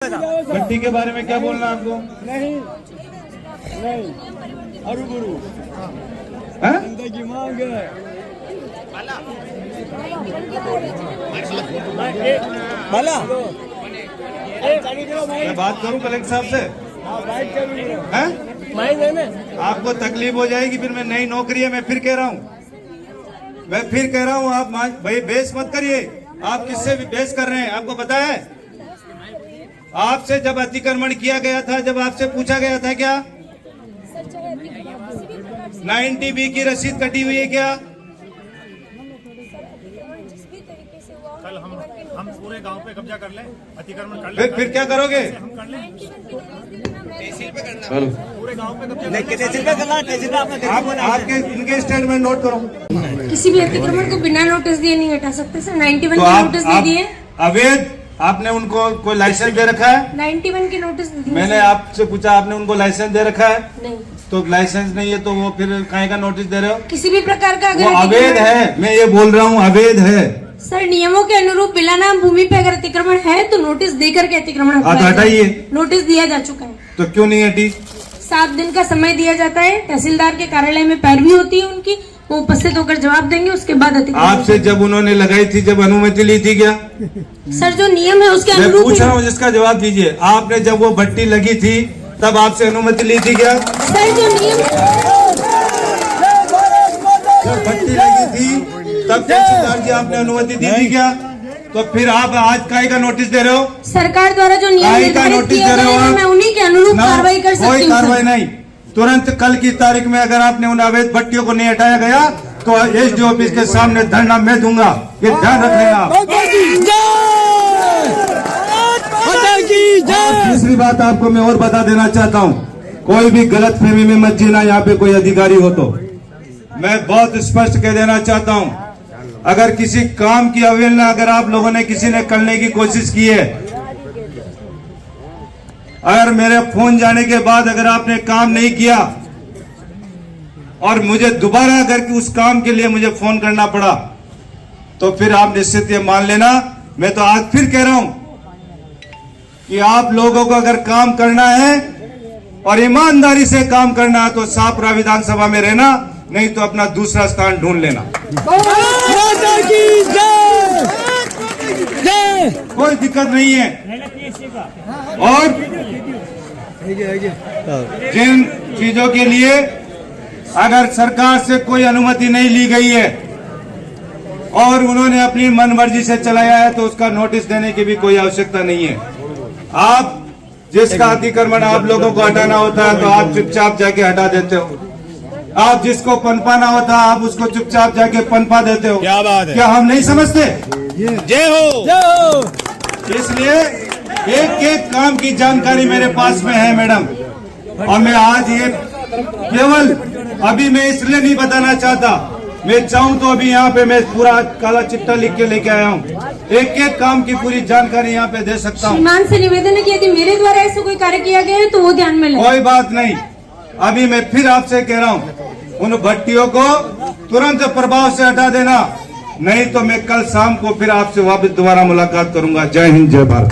भट्टी के बारे में क्या बोलना आपको? नहीं अरु गुरु की मांग है। मैं बात करूं कलेक्टर साहब से? आपको तकलीफ हो जाएगी फिर। मैं नई नौकरी है, मैं फिर कह रहा हूं, आप भाई बेस मत करिए। आप किससे भी बेस कर रहे हैं? आपको पता है आपसे जब अतिक्रमण किया गया था, जब आपसे पूछा गया था क्या 90B की रसीद कटी हुई है क्या? कल हम पूरे गांव पे कब्जा कर लें, अतिक्रमण कर लें, फिर क्या करोगे? हम कर लें पूरे गांव पे कब्जा। आपके इनके स्टेटमेंट नोट करो। किसी भी अतिक्रमण को बिना नोटिस दिए नहीं हटा सकते सर। 91 तो की नोटिस दे दिए। अवैध आपने उनको कोई लाइसेंस दे रखा है? 91 की नोटिस दे दिए। मैंने आपसे पूछा, आपने उनको लाइसेंस दे रखा है? नहीं। तो लाइसेंस नहीं है तो वो फिर काहे का नोटिस दे रहे हो? किसी भी प्रकार का वो अवैध है, मैं ये बोल रहा हूँ अवैध है सर। नियमों के अनुरूप बिना नाम भूमि पे अगर अतिक्रमण है तो नोटिस देकर के अतिक्रमण हटाइए। नोटिस दिया जा चुका है। तो क्यों नहीं हटी? 7 दिन का समय दिया जाता है। तहसीलदार के कार्यालय में पैरवी होती है उनकी, वो उपस्थित होकर जवाब देंगे, उसके बाद अतिक्रमण। आपसे जब उन्होंने लगाई थी, जब अनुमति ली थी क्या? सर जो नियम है उसके मैं अनुरूप पूछ रहा हूँ, जिसका जवाब दीजिए। आपने जब वो भट्टी लगी थी तब आपसे अनुमति ली थी क्या? सर जो नियम जब भट्टी लगी थी तब तहसीलदार जी आपने अनुमति दी थी क्या? तो फिर आप आज काहे का नोटिस दे रहे हो? सरकार द्वारा जो नियम निर्धारित किया गया है मैं उन्हीं के अनुरूप कार्रवाई कर सकती हूँ। कोई कार्रवाई नहीं। तुरंत कल की तारीख में अगर आपने उन अवैध भट्टियों को नहीं हटाया गया तो एसडी ऑफिस के सामने धरना मैं दूंगा। ये ध्यान रख लेना आप। तीसरी बात आपको मैं और बता देना चाहता हूँ, कोई भी गलत फहमी में मत जीना। यहाँ पे कोई अधिकारी हो तो मैं बहुत स्पष्ट कह देना चाहता हूँ, अगर किसी काम की अवहेलना अगर आप लोगों ने किसी ने करने की कोशिश की है, अगर मेरे फोन जाने के बाद अगर आपने काम नहीं किया और मुझे दोबारा अगर उस काम के लिए मुझे फोन करना पड़ा तो फिर आप निश्चित ये मान लेना, मैं तो आज फिर कह रहा हूं कि आप लोगों को अगर काम करना है और ईमानदारी से काम करना है तो शाहपुरा विधानसभा में रहना, नहीं तो अपना दूसरा स्थान ढूंढ लेना। कोई दिक्कत नहीं है। और जिन चीजों के लिए अगर सरकार से कोई अनुमति नहीं ली गई है और उन्होंने अपनी मनमर्जी से चलाया है तो उसका नोटिस देने की भी कोई आवश्यकता नहीं है। आप जिसका अतिक्रमण आप लोगों को हटाना होता है तो आप चुपचाप जाके हटा देते हो। आप जिसको पनपाना होता है आप उसको चुपचाप जाके पनपा देते हो। क्या बात है? क्या हम नहीं समझते? जय हो। इसलिए एक एक काम की जानकारी मेरे पास में है मैडम, और मैं आज ये केवल अभी मैं इसलिए नहीं बताना चाहता, मैं चाहूं तो अभी यहाँ पे मैं पूरा काला चिट्ठा लिख के लेके आया हूँ। एक एक काम की पूरी जानकारी यहाँ पे दे सकता हूँ। श्रीमान से निवेदन है कि यदि मेरे द्वारा ऐसा कोई कार्य किया गया है तो वो ध्यान में ले। कोई बात नहीं। अभी मैं फिर आपसे कह रहा हूँ, उन भट्टियों को तुरंत प्रभाव से हटा देना, नहीं तो मैं कल शाम को फिर आपसे वापस दोबारा मुलाकात करूंगा। जय हिंद, जय भारत।